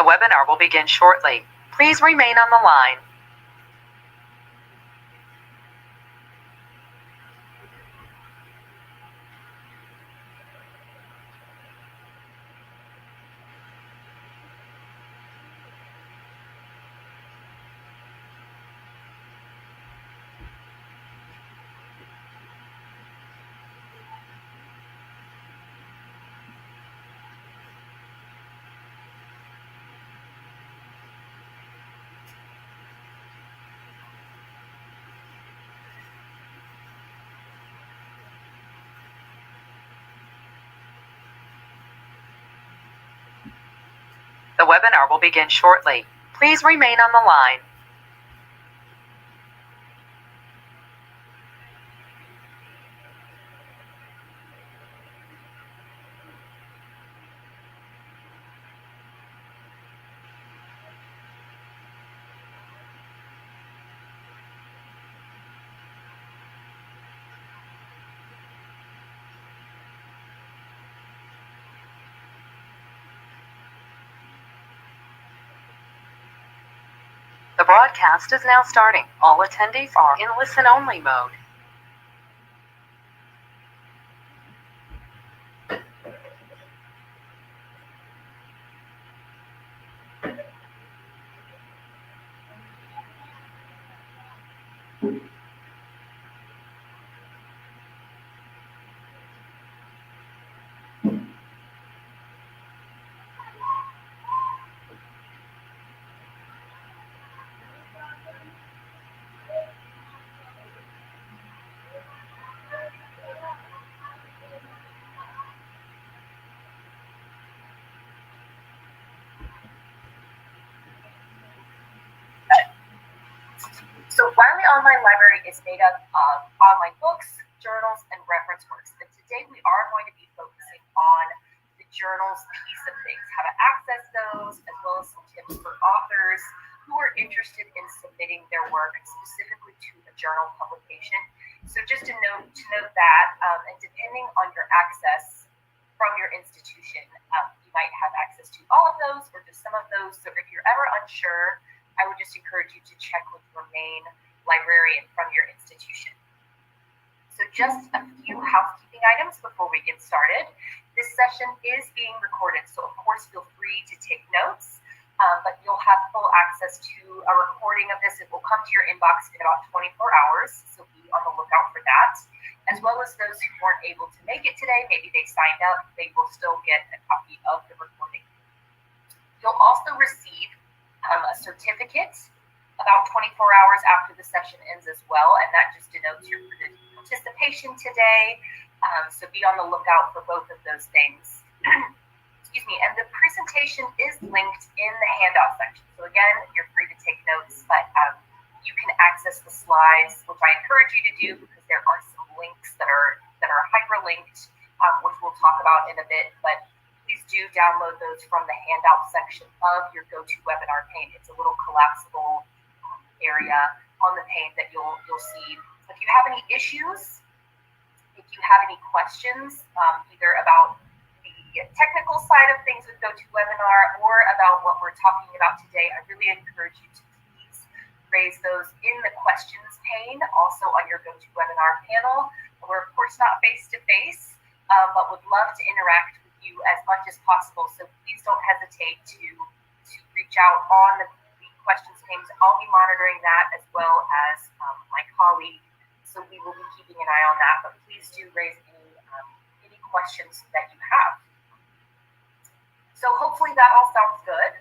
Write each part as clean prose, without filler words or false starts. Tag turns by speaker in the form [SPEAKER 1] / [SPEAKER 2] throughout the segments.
[SPEAKER 1] The webinar will begin shortly. Please remain on the line. The webinar will begin shortly. Please remain on the line. The broadcast is now starting. All attendees are in listen-only mode. So Wiley Online Library is made up of online books, journals, and reference works. But today we are going to be focusing on the journals piece of things, how to access those, as well as some tips for authors who are interested in submitting their work specifically to a journal publication. So just to note that, and depending on your access from your institution, you might have access to all of those or just some of those. So if you're ever unsure, I would just encourage you to check with your main librarian from your institution. So just a few housekeeping items before we get started. This session is being recorded, so of course feel free to take notes, but you'll have full access to a recording of this. It will come to your inbox in about 24 hours, so be on the lookout for that. As well as those who weren't able to make it today, maybe they signed up, they will still get a copy of the recording. You'll also receive a certificate about 24 hours after the session ends as well, and that just denotes your participation today. So be on the lookout for both of those things. Excuse me, and the presentation is linked in the handout section. So again, you're free to take notes, but you can access the slides, which I encourage you to do because there are some links that are hyperlinked, which we'll talk about in a bit, but please do download those from the handout section of your GoToWebinar pane. It's a little collapsible area on the pane that you'll see. If you have any issues, if you have any questions, either about the technical side of things with GoToWebinar or about what we're talking about today, I really encourage you to please raise those in the questions pane, also on your GoToWebinar panel. We're of course not face-to-face, but would love to interact with you as much as possible. So please don't hesitate to reach out on the questions pages. I'll be monitoring that as well as my colleague. So we will be keeping an eye on that. But please do raise any questions that you have. So hopefully that all sounds good.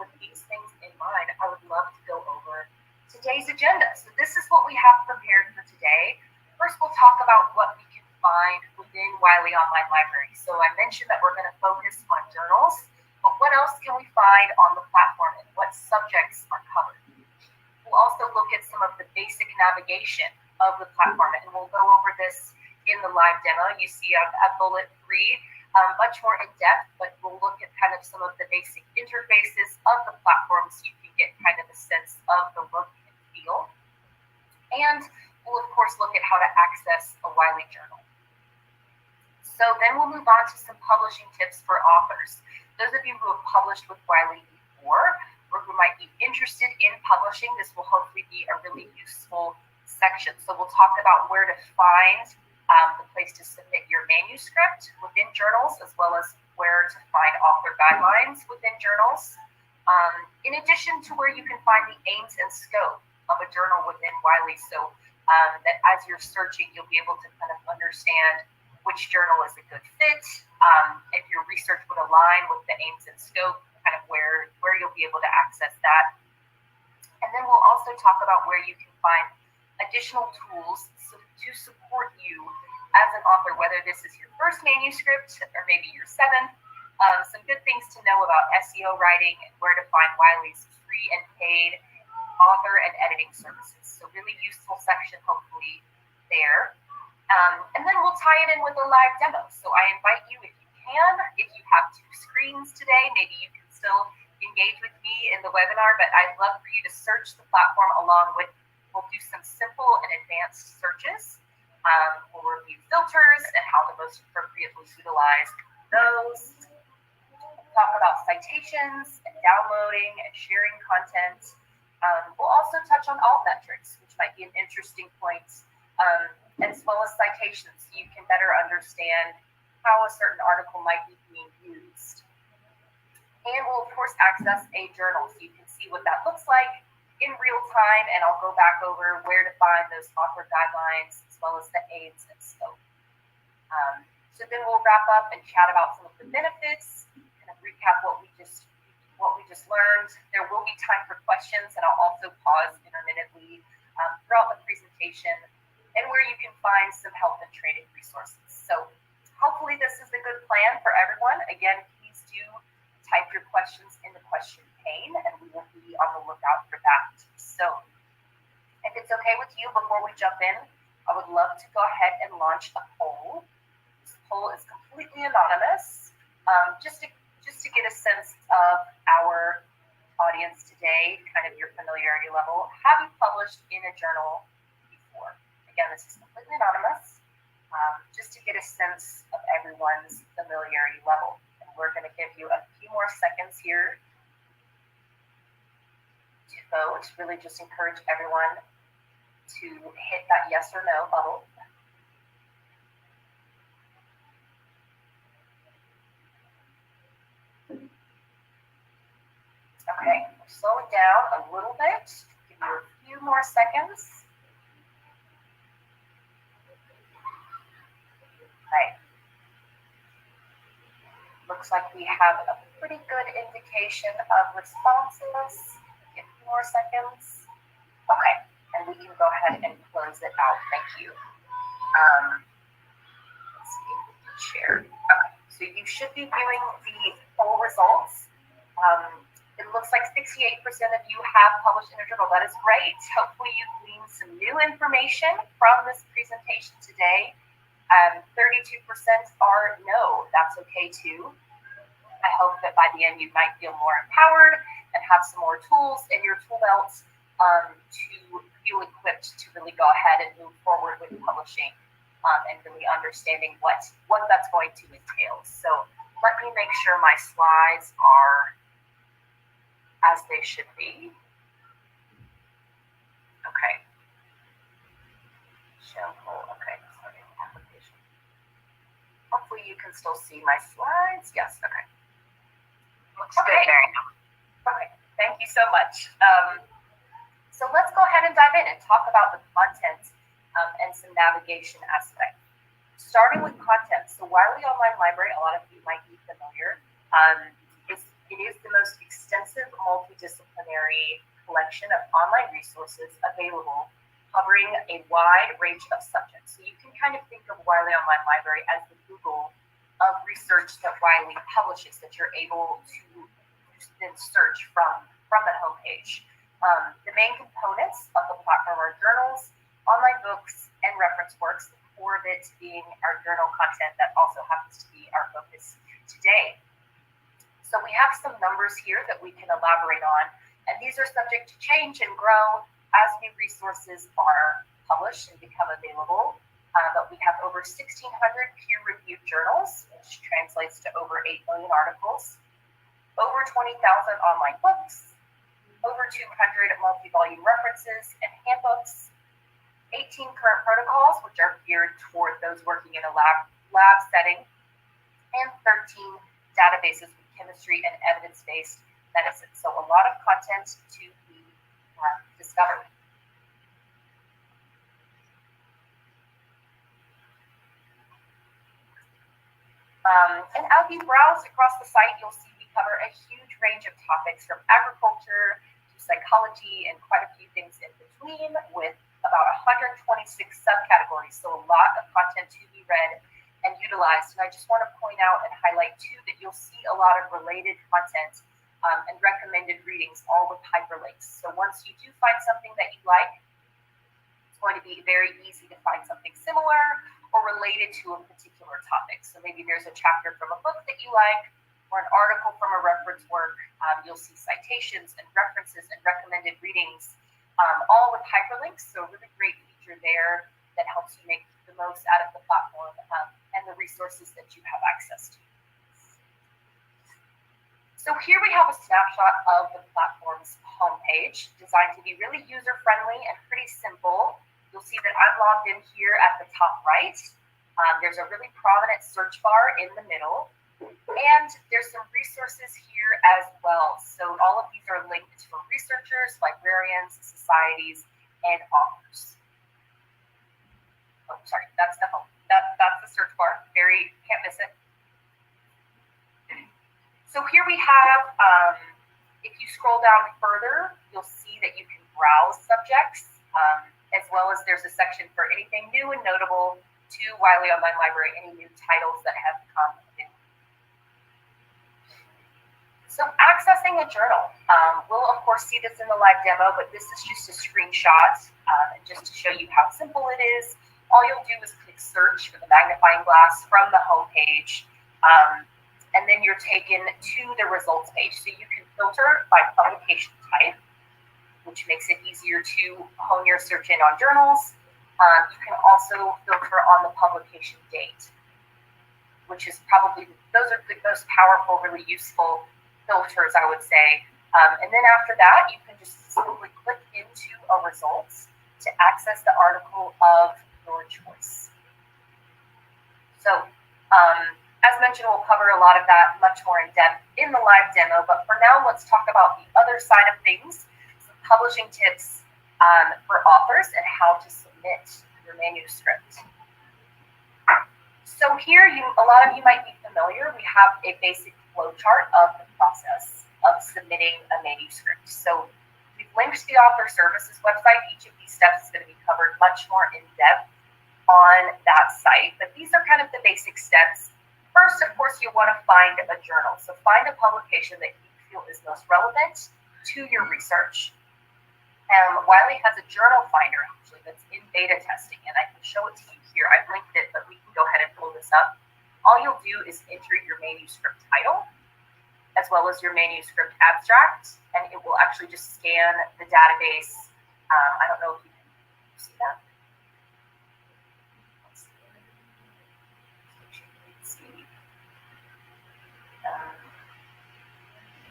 [SPEAKER 1] With these things in mind, I would love to go over today's agenda. So this is what we have prepared for today. First, we'll talk about what we can find within Wiley Online Library. So I mentioned that we're going to focus on journals, but what else can we find on the platform and what subjects are covered? We'll also look at some of the basic navigation of the platform, and we'll go over this in the live demo. You see at bullet 3, much more in depth, but we'll look at kind of some of the basic interfaces of the platform so you can get kind of a sense of the look and feel. And we'll of course look at how to access a Wiley journal. So then we'll move on to some publishing tips for authors. Those of you who have published with Wiley before or who might be interested in publishing, this will hopefully be a really useful section. So we'll talk about where to find the place to submit your manuscript within journals, as well as where to find author guidelines within journals. In addition to where you can find the aims and scope of a journal within Wiley, so that as you're searching, you'll be able to kind of understand which journal is a good fit, if your research would align with the aims and scope, kind of where you'll be able to access that. And then we'll also talk about where you can find additional tools to support you as an author, whether this is your first manuscript or maybe your seventh. Some good things to know about SEO writing and where to find Wiley's free and paid author and editing services. So really useful section, hopefully, there. And then we'll tie it in with a live demo. So I invite you, if you can, if you have two screens today, maybe you can still engage with me in the webinar, but I'd love for you to search the platform along with, we'll do some simple and advanced searches. We'll review filters and how to most appropriately utilize those. Talk about citations and downloading and sharing content. We'll also touch on alt metrics, which might be an interesting point, as well as citations, so you can better understand how a certain article might be being used. And we'll, of course, access a journal, so you can see what that looks like in real time, and I'll go back over where to find those author guidelines, as well as the aims and scope. So then we'll wrap up and chat about some of the benefits, kind of recap what we just learned. There will be time for questions, and I'll also pause intermittently throughout the presentation, and where you can find some help and training resources. So hopefully this is a good plan for everyone. Again, please do type your questions in the question pane, and we will be on the lookout for that. So if it's okay with you, before we jump in, I would love to go ahead and launch a poll. This poll is completely anonymous, just to get a sense of our audience today, kind of your familiarity level. Have you published in a journal before? Again, this is completely anonymous, just to get a sense of everyone's familiarity level. And we're going to give you a few more seconds here to vote. Really just encourage everyone to hit that yes or no bubble. Okay, we're slowing down a little bit. Give you a few more seconds. Right. Looks like we have a pretty good indication of responses. Give a few more seconds. Okay, and we can go ahead and close it out. Thank you. Let's see if we can share. Okay, so you should be viewing the poll results. It looks like 68% of you have published in a journal. That is great. Hopefully you gleaned some new information from this presentation today. 32% are no. That's okay too. I hope that by the end you might feel more empowered and have some more tools in your tool belt to feel equipped to really go ahead and move forward with publishing and really understanding what that's going to entail. So let me make sure my slides are as they should be. Okay. Show poll. Okay. Sorry, application. Hopefully you can still see my slides. Yes. Okay. Looks good. Very nice. Okay. Thank you so much. So let's go ahead and dive in and talk about the content and some navigation aspects. Starting with content. So Wiley Online Library, a lot of you might be familiar. It is the most extensive multidisciplinary collection of online resources available, covering a wide range of subjects. So you can kind of think of Wiley Online Library as the Google of research that Wiley publishes, that you're able to then search from the homepage. The main components of the platform are journals, online books, and reference works, the core of it being our journal content that also happens to be our focus today. So we have some numbers here that we can elaborate on, and these are subject to change and grow as new resources are published and become available. But we have over 1,600 peer-reviewed journals, which translates to over 8 million articles. over 20,000 online books, over 200 multi-volume references and handbooks, 18 current protocols, which are geared toward those working in a lab setting, and 13 databases with chemistry and evidence-based medicine. So a lot of content to be discovered. And as you browse across the site, you'll see we cover a huge range of topics from agriculture to psychology and quite a few things in between, with about 126 subcategories. So a lot of content to be read and utilized. And I just want to point out and highlight too that you'll see a lot of related content and recommended readings, all with hyperlinks. So once you do find something that you like, it's going to be very easy to find something similar or related to a particular topic. So maybe there's a chapter from a book that you like, or an article from a reference work. You'll see citations and references and recommended readings, all with hyperlinks. So a really great feature there that helps you make the most out of the platform and the resources that you have access to. So here we have a snapshot of the platform's homepage, designed to be really user-friendly and pretty simple. You'll see that I'm logged in here at the top right. There's a really prominent search bar in the middle, and there's some resources here as well. So all of these are linked for researchers, librarians, societies, and authors. Oh, sorry, that's the home. That's the search bar. Can't miss it. So here we have, if you scroll down further, you'll see that you can browse subjects, as well as there's a section for anything new and notable to Wiley Online Library, any new titles that have come in. So accessing a journal, we'll of course see this in the live demo, but this is just a screenshot, just to show you how simple it is. All you'll do is click search with the magnifying glass from the home page, and then you're taken to the results page. So you can filter by publication type, which makes it easier to hone your search in on journals. You can also filter on the publication date, which is probably, those are the most powerful, really useful filters, I would say. And then after that, you can just simply click into a results to access the article of your choice. So, as mentioned, we'll cover a lot of that much more in depth in the live demo, but for now, let's talk about the other side of things, some publishing tips for authors and how to submit your manuscript. So here, a lot of you might be familiar, we have a basic flowchart of the process of submitting a manuscript. So we've linked to the author services website. Each of these steps is going to be covered much more in depth on that site, but these are kind of the basic steps. First, of course, you want to find a journal. So find a publication that you feel is most relevant to your research. Wiley has a journal finder, actually, that's in beta testing, and I can show it to you here. I've linked it, but we can go ahead and pull this up. All you'll do is enter your manuscript title, as well as your manuscript abstract, and it will actually just scan the database. I don't know if you can see that.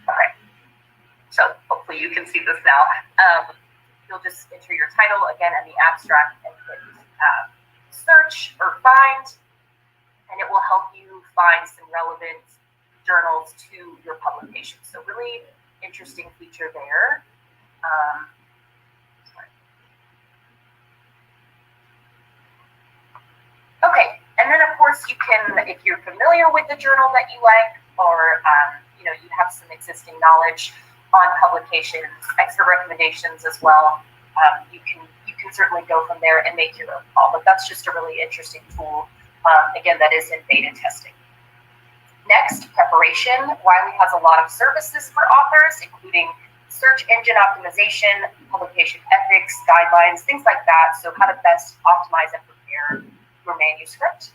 [SPEAKER 1] Okay, so hopefully you can see this now. You'll just enter your title again and the abstract and hit search or find, and it will help you find some relevant journals to your publication. So really interesting feature there. Okay, and then of course you can, if you're familiar with the journal that you like, or you have some existing knowledge on publications, expert recommendations as well, you can certainly go from there and make your own call. But that's just a really interesting tool. Again, that is in beta testing. Next, preparation. Wiley has a lot of services for authors, including search engine optimization, publication ethics, guidelines, things like that. So how to best optimize and prepare your manuscript.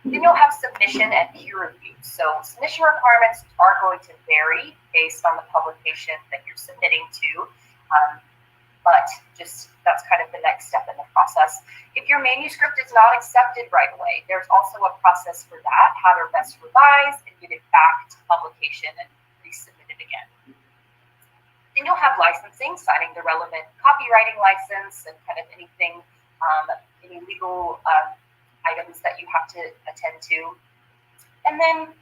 [SPEAKER 1] Then you'll have submission and peer review. So submission requirements are going to vary based on the publication that you're submitting to, but just that's kind of the next step in the process. If your manuscript is not accepted right away, there's also a process for that, how to best revise and get it back to publication and resubmit it Then you'll have licensing, signing the relevant copywriting license and kind of anything, any legal items that you have to attend to. And then,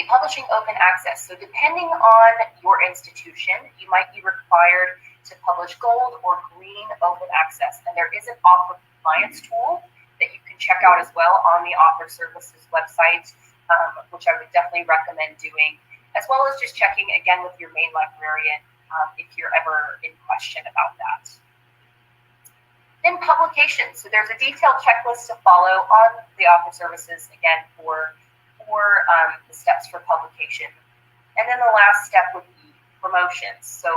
[SPEAKER 1] publishing open access. So depending on your institution, you might be required to publish gold or green open access. And there is an author compliance tool that you can check out as well on the Author Services website, which I would definitely recommend doing, as well as just checking again with your main librarian if you're ever in question about that. Then publication. So there's a detailed checklist to follow on the Author Services, again, for the steps for publication. And then the last step would be promotions. So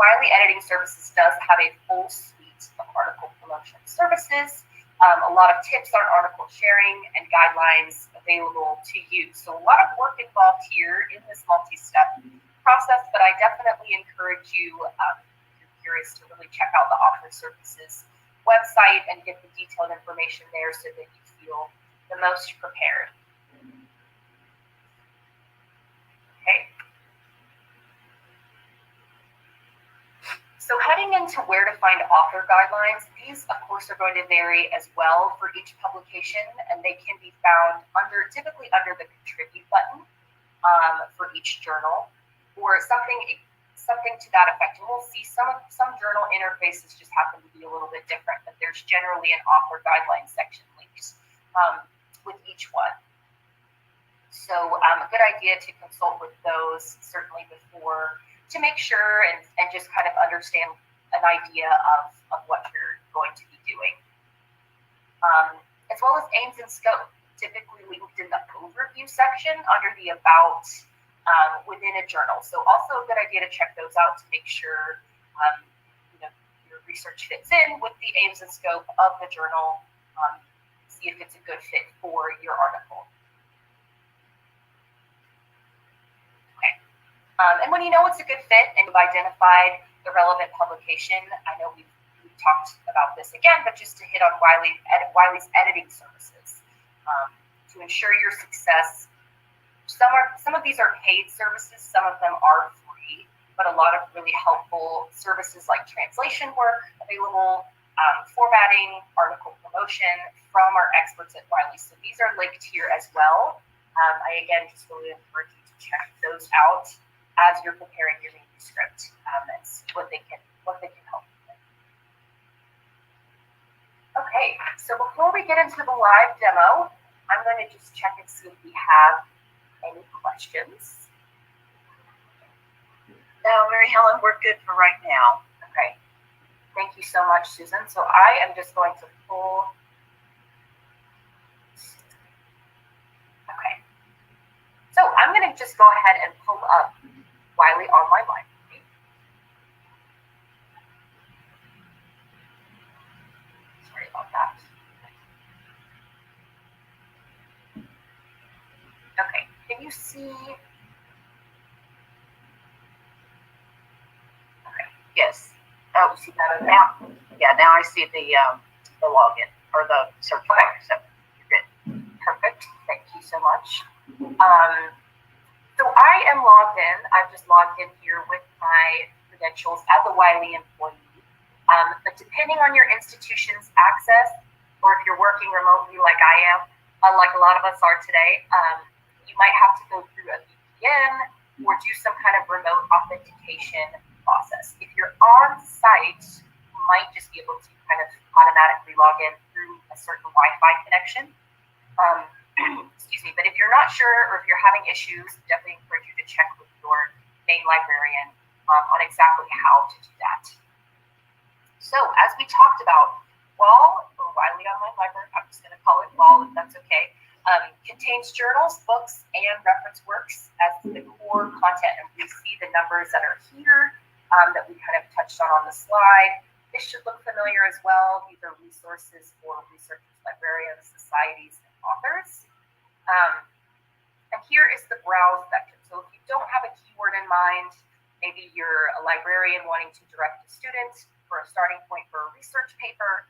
[SPEAKER 1] Wiley Editing Services does have a full suite of article promotion services, a lot of tips on article sharing and guidelines available to you. So a lot of work involved here in this multi-step process, but I definitely encourage you, if you're curious, to really check out the Author Services website and get the detailed information there so that you feel the most prepared. So heading into where to find author guidelines, these of course are going to vary as well for each publication, and they can be found typically under the contribute button for each journal, or something to that effect. And we'll see some journal interfaces just happen to be a little bit different, but there's generally an author guidelines section linked with each one. So a good idea to consult with those certainly before, to make sure and just kind of understand an idea of what you're going to be doing. As well as aims and scope, typically linked in the overview section under the about within a journal. So also a good idea to check those out to make sure your research fits in with the aims and scope of the journal, see if it's a good fit for your article. And when you know it's a good fit and you've identified the relevant publication, I know we've talked about this again, but just to hit on Wiley's editing services. To ensure your success, some of these are paid services, some of them are free, but a lot of really helpful services like translation work available, formatting, article promotion from our experts at Wiley. So these are linked here as well. I again just really encourage you to check those out as you're preparing your manuscript and see what they can help you with. Okay, so before we get into the live demo, I'm going to just check and see if we have any questions.
[SPEAKER 2] No, Mary Helen, we're good for right now.
[SPEAKER 1] Okay, thank you so much, Susan. So I am just going to pull. Okay, so I'm going to just go ahead and pull up Wiley Online Library. Sorry about that. Okay, can you see? Okay,
[SPEAKER 2] yes. Oh, see that now? Yeah, now I see the login or the search bar. So you're good.
[SPEAKER 1] Perfect. Thank you so much. So I am logged in. I've just logged in here with my credentials as a Wiley employee. But depending on your institution's access, or if you're working remotely like I am, like a lot of us are today, you might have to go through a VPN or do some kind of remote authentication process. If you're on site, you might just be able to kind of automatically log in through a certain Wi-Fi connection. Excuse me, but if you're not sure or if you're having issues, definitely encourage you to check with your main librarian on exactly how to do that. So as we talked about, Wiley Online Library, I'm just going to call it WAL if that's okay, contains journals, books, and reference works as the core content. And we see the numbers that are here that we kind of touched on the slide. This should look familiar as well. These are resources for researchers, librarians, societies, and authors. And here is the browse section. So if you don't have a keyword in mind, maybe you're a librarian wanting to direct a student for a starting point for a research paper,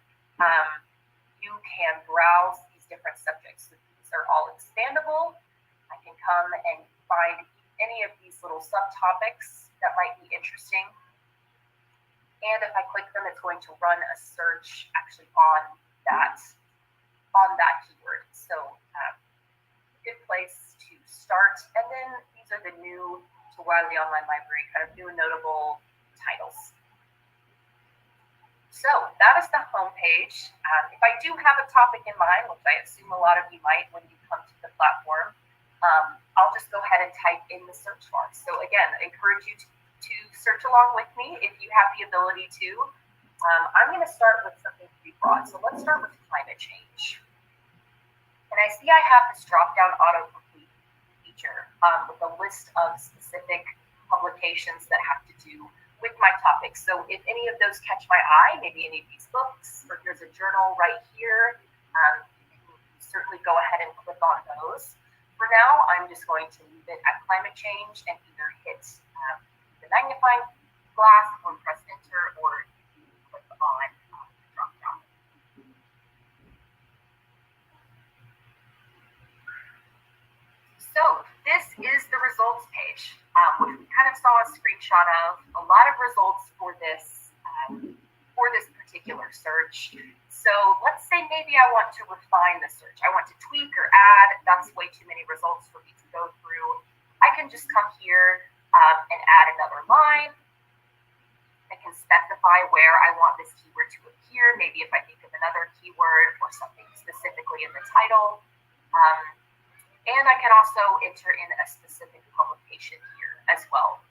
[SPEAKER 1] you can browse these different subjects. So these are all expandable. I can come and find any of these little subtopics that might be interesting. And if I click them, it's going to run a search actually on that keyword. So good place to start. And then these are the new to Wiley Online Library, kind of new and notable titles. So that is the home page. If I do have a topic in mind, which I assume a lot of you might when you come to the platform, I'll just go ahead and type in the search bar. So again, I encourage you to search along with me if you have the ability to. I'm going to start with something pretty broad. So let's start with climate change. And I see I have this drop-down autocomplete feature with a list of specific publications that have to do with my topic. So if any of those catch my eye, maybe any of these books, or there's a journal right here, you can certainly go ahead and click on those. For now, I'm just going to leave it at climate change and either hit the magnifying glass or press enter, or click on the drop down. So this is the results page, which we kind of saw a screenshot of. A lot of results for this particular search. So let's say maybe I want to refine the search. I want to tweak or add. That's way too many results for me to go through. I can just come here and add another line. I can specify where I want this keyword to appear. Maybe if I think of another keyword or something specifically in the title. And I can also enter in a specific publication here as well.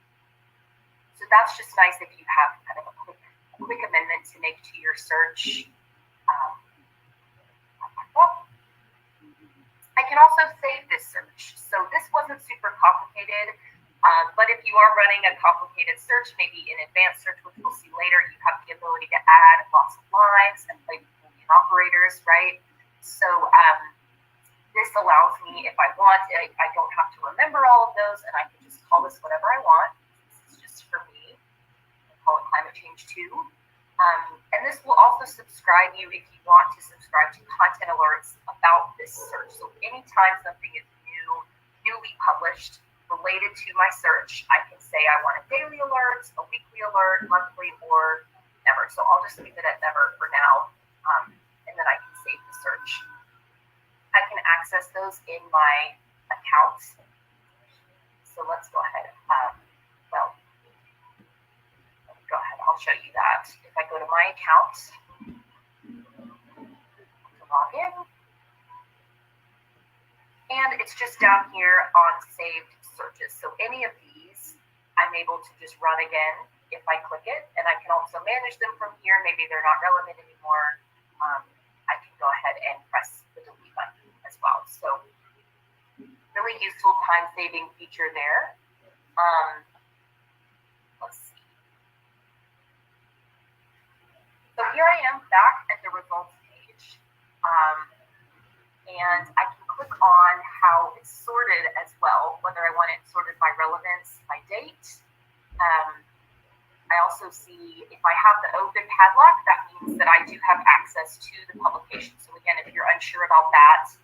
[SPEAKER 1] So that's just nice if you have kind of a quick amendment to make to your search. I can also save this search. So this wasn't super complicated, but if you are running a complicated search, maybe in advanced search, which we'll see later, you have the ability to add lots of lines and play with Boolean operators, right? So this allows me, if I want, I don't have to remember all of those, and I can just call this whatever I want. This is just for me. I'll call it Climate Change 2. And this will also subscribe you if you want to subscribe to content alerts about this search. So anytime something is newly published related to my search, I can say I want a daily alert, a weekly alert, monthly, or never. So I'll just leave it at never for now, and then I can save the search. I can access those in my accounts. So let's go ahead. Go ahead. I'll show you that. If I go to my account, log in, and it's just down here on saved searches. So any of these, I'm able to just run again if I click it, and I can also manage them from here. Maybe they're not relevant anymore. I can go ahead and press the delete button as well. So really useful time-saving feature there. Let's see. So here I am back at the results page, and I can click on how it's sorted as well, whether I want it sorted by relevance, by date. I also see if I have the open padlock, that means that I do have access to the publication. So again, if you're unsure about that,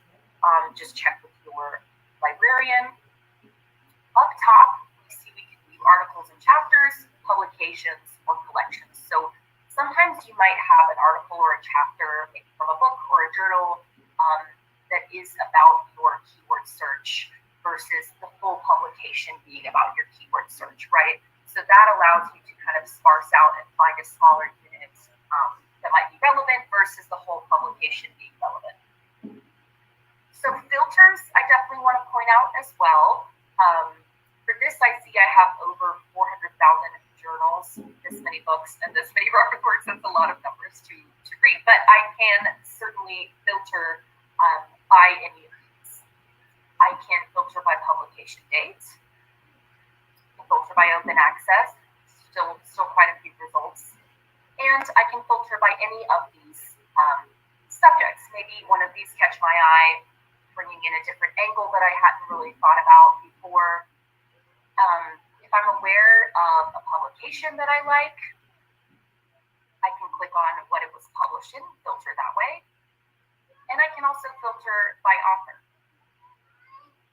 [SPEAKER 1] just check with your librarian. Up top, we see we can view articles and chapters, publications, or collections. So sometimes you might have an article or a chapter, maybe from a book or a journal, that is about your keyword search versus the full publication being about your keyword search, right? So that allows you to kind of sparse out and find a smaller unit that might be relevant versus the whole publication being relevant. So filters, I definitely want to point out as well. For this, I see I have over 400,000 journals, this many books, and this many reports. That's a lot of numbers to read, but I can certainly filter by any of these. I can filter by publication date, I can filter by open access, still quite a few results, and I can filter by any of these subjects. Maybe one of these catch my eye, bringing in a different angle that I hadn't really thought about before. If I'm aware of a publication that I like, I can click on what it was published in, filter that way. And I can also filter by author.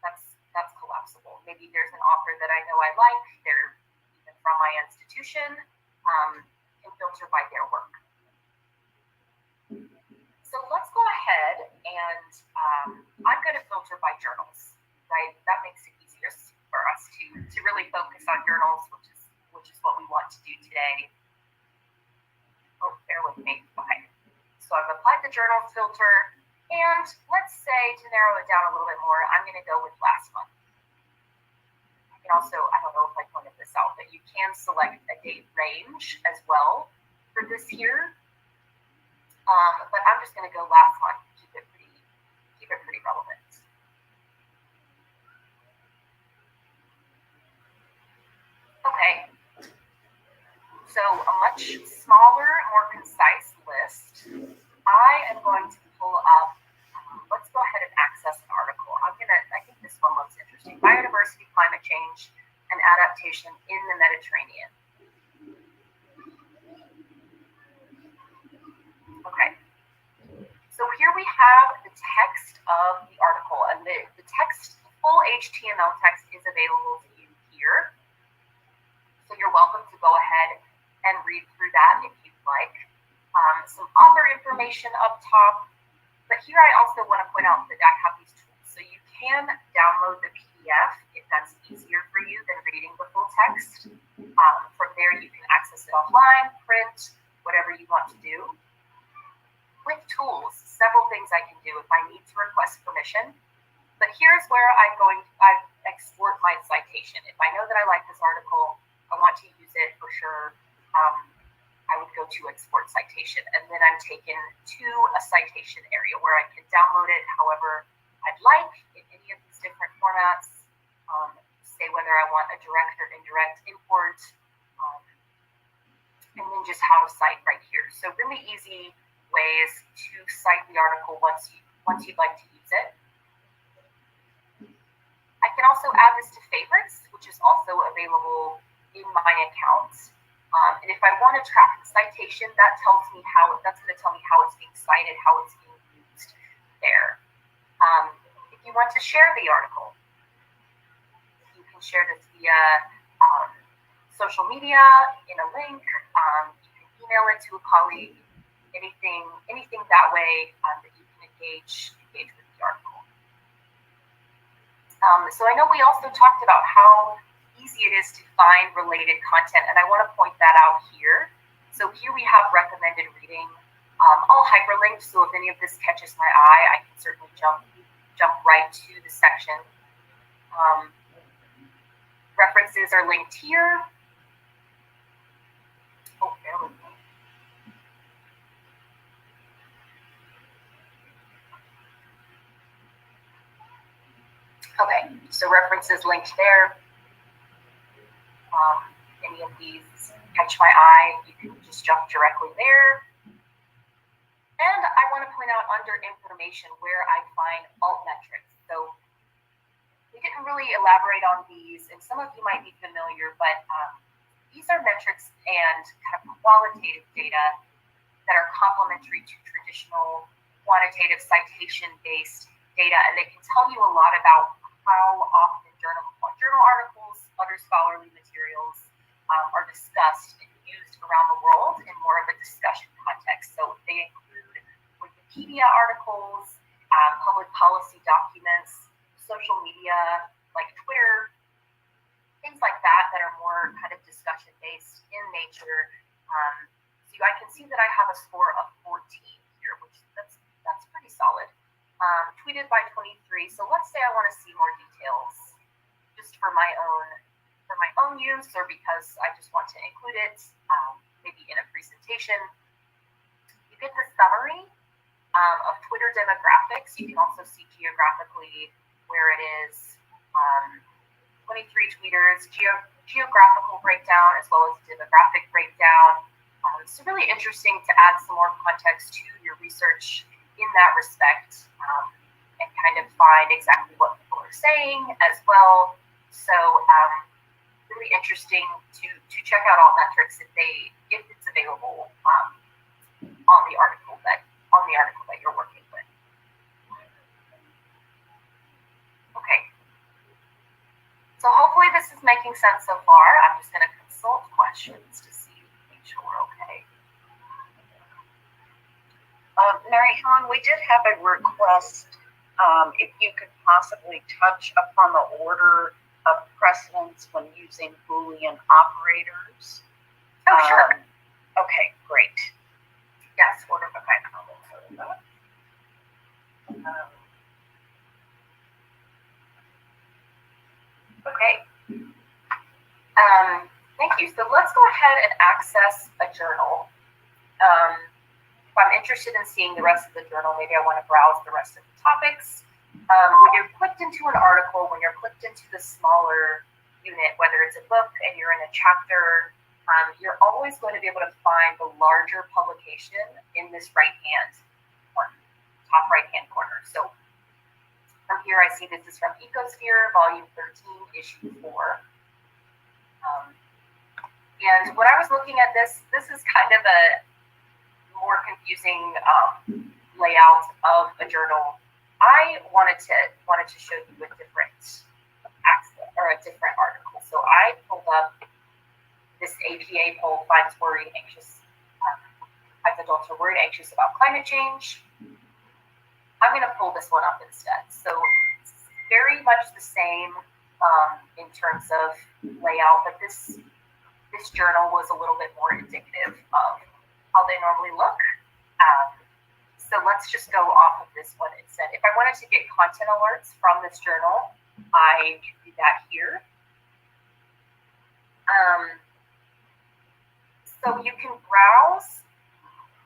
[SPEAKER 1] That's collapsible. Maybe maybe there's an author that I know I like, they're even from my institution, can filter by their work. So let's go ahead and I'm going to filter by journals, right? That makes it easier for us to really focus on journals, which is what we want to do today. Oh, bear with me. Okay. So I've applied the journal filter, and let's say to narrow it down a little bit more, I'm going to go with last month. I can also, I don't know if I pointed this out, but you can select a date range as well for this here. But I'm just going to go last month, keep it pretty relevant. Okay. So a much smaller, more concise list. I am going to pull up, let's go ahead and access an article. I think this one looks interesting. Biodiversity, climate change, and adaptation in the Mediterranean. Okay. So here we have the text of the article, and the text, full HTML text is available to you here. So you're welcome to go ahead and read through that if you'd like. Some other information up top, but here I also want to point out that I have these tools. So you can download the PDF if that's easier for you than reading the full text. From there you can access it offline, print, whatever you want to do. With tools, several things I can do if I need to request permission. But here's where I export my citation. If I know that I like this article, I want to use it for sure, I would go to export citation, and then I'm taken to a citation area where I can download it however I'd like in any of these different formats, say whether I want a direct or indirect import, and then just how to cite right here. So really easy ways to cite the article once you'd like to use it. I can also add this to favorites, which is also available in my account. And if I want to track the citation, that's going to tell me how it's being cited, how it's being used there. If you want to share the article, you can share this via social media in a link. You can email it to a colleague. Anything that way that you can engage with the article. So I know we also talked about how easy it is to find related content, and I want to point that out here. So here we have recommended reading, all hyperlinked. So if any of this catches my eye, I can certainly jump right to the section. References are linked here. Oh, bear with me. Okay, so references linked there. Any of these catch my eye, you can just jump directly there. And I want to point out under information where I find alt metrics. So we didn't really elaborate on these, and some of you might be familiar, but these are metrics and kind of qualitative data that are complementary to traditional quantitative citation-based data, and they can tell you a lot about how often journal articles, other scholarly materials are discussed and used around the world in more of a discussion context. So they include Wikipedia articles, public policy documents, social media like Twitter, things like that are more kind of discussion-based in nature. So I can see that I have a score of 14 here, which that's pretty solid. Tweeted by 23. So let's say I want to see more details, just for my own use, or because I just want to include it, maybe in a presentation. You get the summary of Twitter demographics. You can also see geographically where it is. 23 tweeters, geographical breakdown as well as demographic breakdown. It's really interesting to add some more context to your research in that respect, and kind of find exactly what people are saying as well. So really interesting to check out all metrics if it's available on the article that you're working with. Okay. So hopefully this is making sense so far. I'm just going to consult questions to see, make sure we're okay.
[SPEAKER 2] Mary Helen, we did have a request if you could possibly touch upon the order of precedence when using Boolean operators.
[SPEAKER 1] Oh, sure.
[SPEAKER 2] Okay, great.
[SPEAKER 1] Yes, order of okay. Okay. Thank you. So let's go ahead and access a journal. If I'm interested in seeing the rest of the journal, maybe I want to browse the rest of the topics. When you're clicked into an article, when you're clicked into the smaller unit, whether it's a book and you're in a chapter, you're always going to be able to find the larger publication in this right-hand corner, top right-hand corner. So from here, I see this is from Ecosphere, Volume 13, Issue 4. And when I was looking at this is kind of a more confusing layout of a journal. I wanted to show you a different access or a different article. So I pulled up this APA poll finds adults are worried, anxious about climate change. I'm going to pull this one up instead. So it's very much the same in terms of layout, but this journal was a little bit more indicative of how they normally look. So let's just go off of this one instead. If I wanted to get content alerts from this journal, I can do that here. So you can browse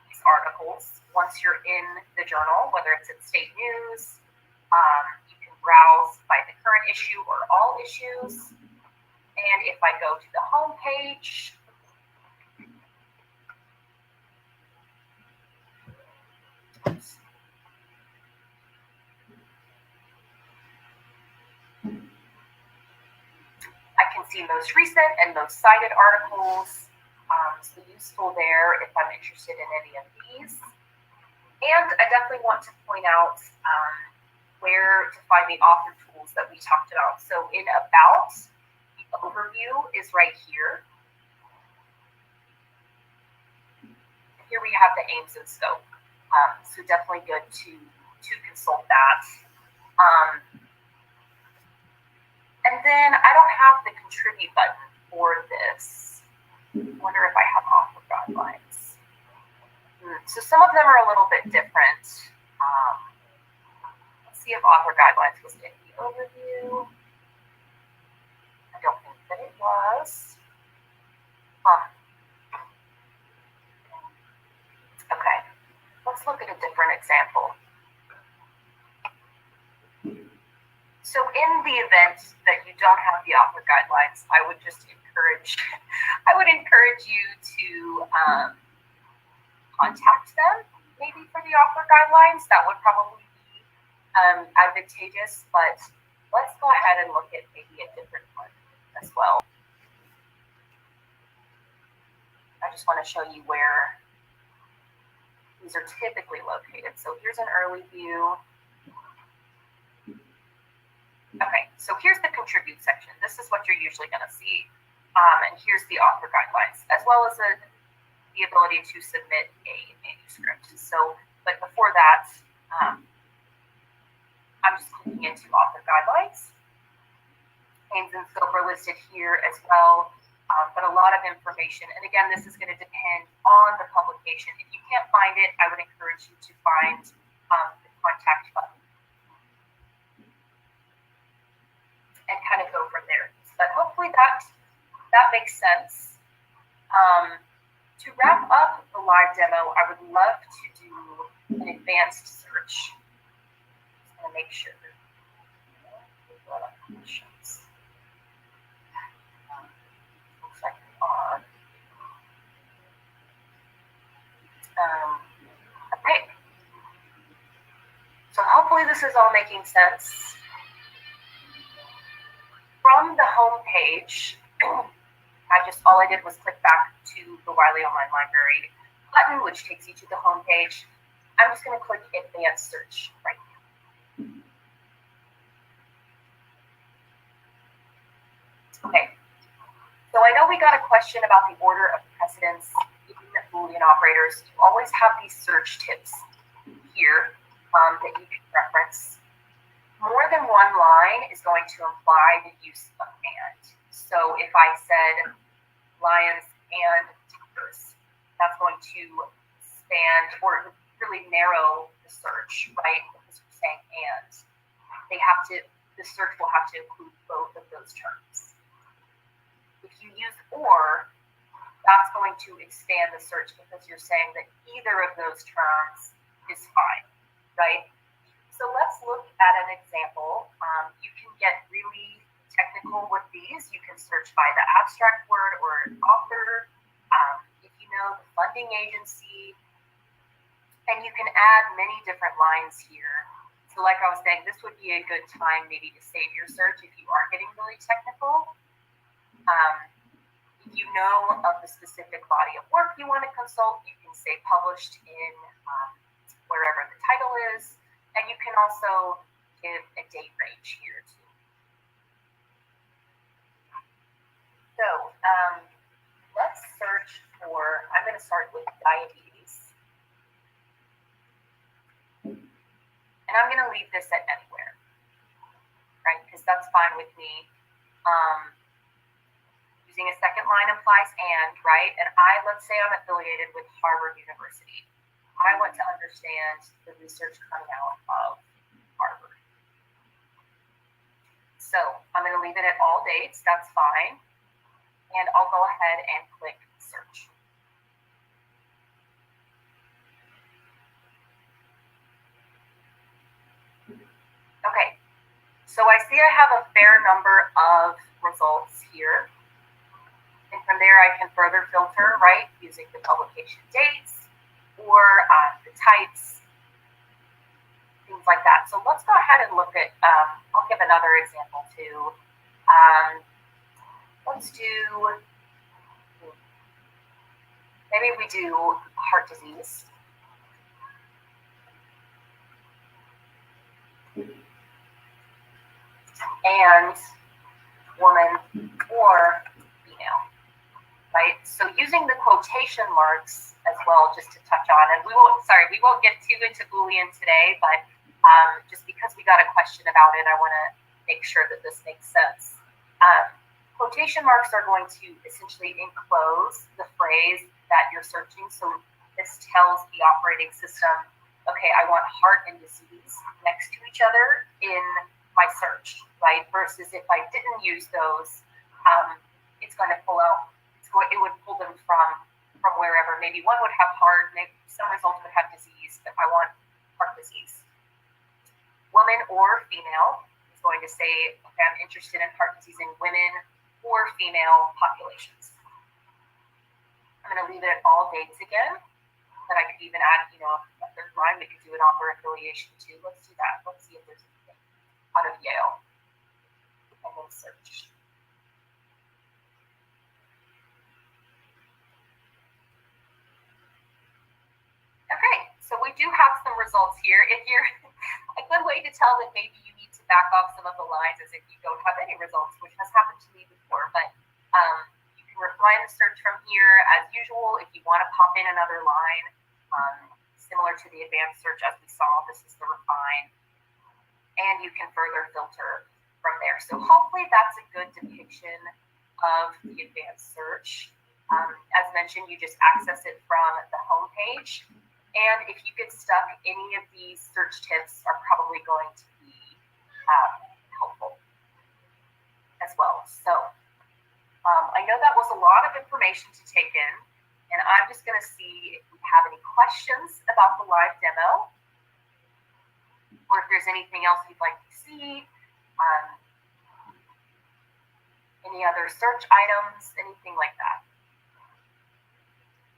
[SPEAKER 1] these articles once you're in the journal, whether it's in state news. You can browse by the current issue or all issues. And if I go to the home page, I can see most recent and most cited articles. So useful there if I'm interested in any of these. And I definitely want to point out where to find the author tools that we talked about. So in About, the overview is right here. Here we have the aims and scope. So definitely good to consult that. And then I don't have the contribute button for this. I wonder if I have author guidelines. So some of them are a little bit different. Let's see if author guidelines was in the overview. I don't think that it was. Okay, let's look at a different example. So in the event that you don't have the author guidelines, I would encourage you to contact them maybe for the author guidelines. That would probably be advantageous, but let's go ahead and look at maybe a different one as well. I just want to show you where these are typically located. So here's an early view. Okay, so here's the contribute section. This is what you're usually going to see. And here's the author guidelines, as well as the ability to submit a manuscript. So, but before that, I'm just clicking into author guidelines. Aims and scope are listed here as well, but a lot of information. And again, this is going to depend on the publication. If you can't find it, I would encourage you to find the contact button and kind of go from there. But hopefully that makes sense. To wrap up the live demo, I would love to do an advanced search. Just going to make sure. Looks like we are. Okay. So hopefully this is all making sense. From the home page, all I did was click back to the Wiley Online Library button, which takes you to the home page. I'm just going to click Advanced Search right now. Okay, so I know we got a question about the order of precedence in Boolean operators. You always have these search tips here that you can reference. More than one line is going to imply the use of and. So if I said lions and tigers, that's going to span or really narrow the search, right? Because we're saying and. The search will have to include both of those terms. If you use or, that's going to expand the search because you're saying that either of those terms is fine, right? So let's look at an example. You can get really technical with these. You can search by the abstract word or author, if you know the funding agency, and you can add many different lines here. So like I was saying, this would be a good time maybe to save your search if you are getting really technical. If you know of the specific body of work you want to consult, you can say published in wherever the title is, and you can also give a date range here too. So let's search for, I'm going to start with diabetes. And I'm going to leave this at anywhere, right? Because that's fine with me. Using a second line implies and, right? And let's say I'm affiliated with Harvard University. I want to understand the research coming out of Harvard. So I'm going to leave it at all dates. That's fine. And I'll go ahead and click search. Okay, so I see I have a fair number of results here. And from there I can further filter, right, using the publication dates or the types, things like that. So let's go ahead and look at, I'll give another example too. Let's do, maybe we do heart disease. And woman or female, right? So using the quotation marks as well, just to touch on, and we won't get too into Boolean today, but just because we got a question about it, I want to make sure that this makes sense. Quotation marks are going to essentially enclose the phrase that you're searching. So this tells the operating system, okay, I want heart and disease next to each other in my search, right? Versus if I didn't use those, it's going to pull out, it would pull them from wherever. Maybe one would have heart, maybe some results would have disease, but I want heart disease. Woman or female is going to say, okay, I'm interested in heart disease in women or female populations. I'm going to leave it at all dates again, but I could even add, a third line. We could do an author affiliation too. Let's do that. Let's see if there's anything out of Yale. And then search. Okay, so we do have some results here. If you're a good way to tell that maybe you need to back off some of the lines is if you don't have any results, which has happened to me before, but you can refine the search from here as usual. If you want to pop in another line, similar to the advanced search as we saw, this is the refine, and you can further filter from there. So hopefully that's a good depiction of the advanced search. As mentioned, you just access it from the home page. And if you get stuck, any of these search tips are probably going to be helpful as well. So I know that was a lot of information to take in, and I'm just going to see if we have any questions about the live demo, or if there's anything else you'd like to see, any other search items, anything like that.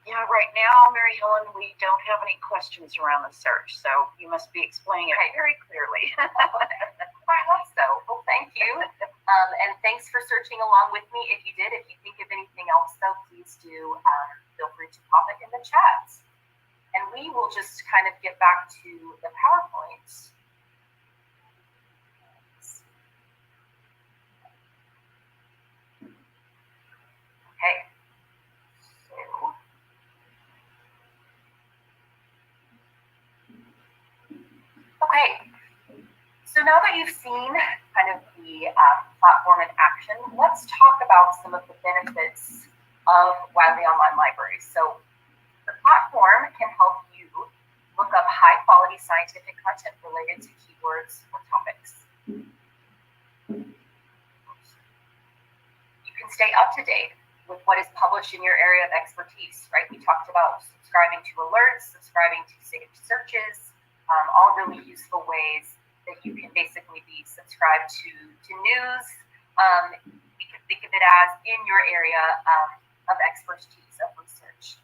[SPEAKER 2] Yeah, right now, Mary Helen, we don't have any questions around the search, so you must be explaining it very clearly.
[SPEAKER 1] I hope so. Well, thank you. And thanks for searching along with me. If you did, if you think of anything else, though, please do feel free to pop it in the chat. And we will just kind of get back to the PowerPoint. So now that you've seen kind of the platform in action, let's talk about some of the benefits of Wiley Online Library. So the platform can help you look up high-quality scientific content related to keywords or topics. You can stay up to date with what is published in your area of expertise, right? We talked about subscribing to alerts, subscribing to saved searches, all really useful ways that you can basically be subscribed to news. You can think of it as in your area of expertise, of research.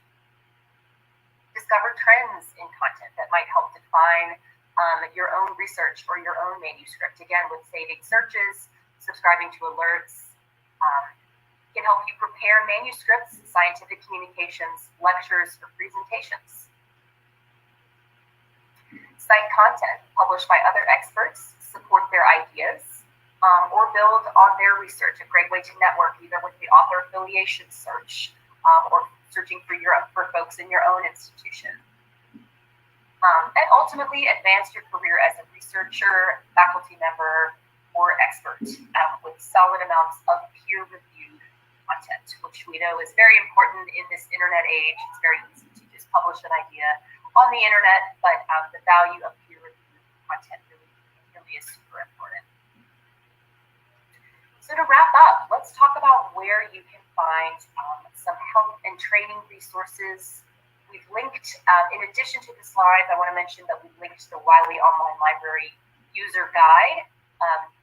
[SPEAKER 1] Discover trends in content that might help define your own research or your own manuscript. Again, with saving searches, subscribing to alerts, can help you prepare manuscripts, scientific communications, lectures, or presentations. Cite content published by other experts, support their ideas, or build on their research. A great way to network either with the author affiliation search or searching for folks in your own institution. And ultimately advance your career as a researcher, faculty member, or expert with solid amounts of peer-reviewed content, which we know is very important in this internet age. It's very easy to just publish an idea on the internet, but the value of peer-reviewed content really is super important. So to wrap up, let's talk about where you can find some help and training resources. We've linked, in addition to the slides, I want to mention that we've linked the Wiley Online Library user guide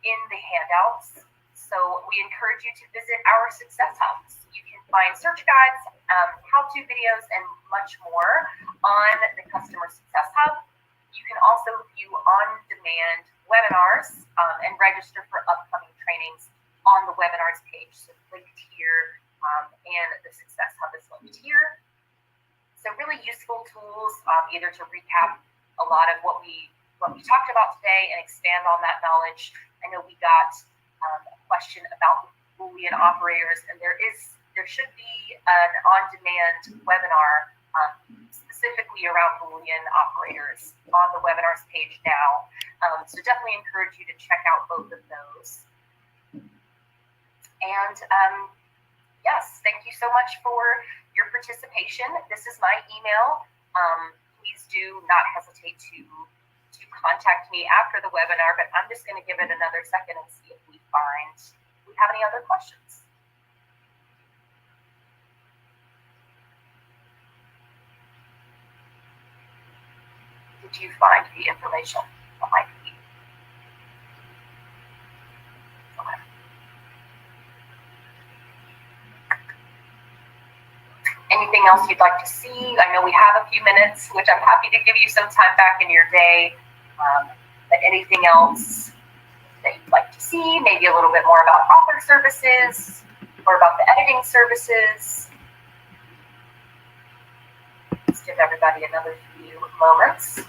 [SPEAKER 1] in the handouts. So we encourage you to visit our success hubs. You can find search guides, how-to videos, and much more on the Customer Success Hub. You can also view on-demand webinars and register for upcoming trainings on the webinars page. So linked here, and the Success Hub is linked here. So really useful tools, either to recap a lot of what we talked about today and expand on that knowledge. I know we got a question about Boolean operators, and there should be an on-demand webinar specifically around Boolean operators on the webinars page now. So definitely encourage you to check out both of those. And yes, thank you so much for your participation. This is my email. Please do not hesitate to contact me after the webinar, but I'm just going to give it another second and see if we have any other questions. Did you find the information on my feed? Okay. Anything else you'd like to see? I know we have a few minutes, which I'm happy to give you some time back in your day. But anything else that you'd like to see? Maybe a little bit more about author services or about the editing services. Let's give everybody another few moments.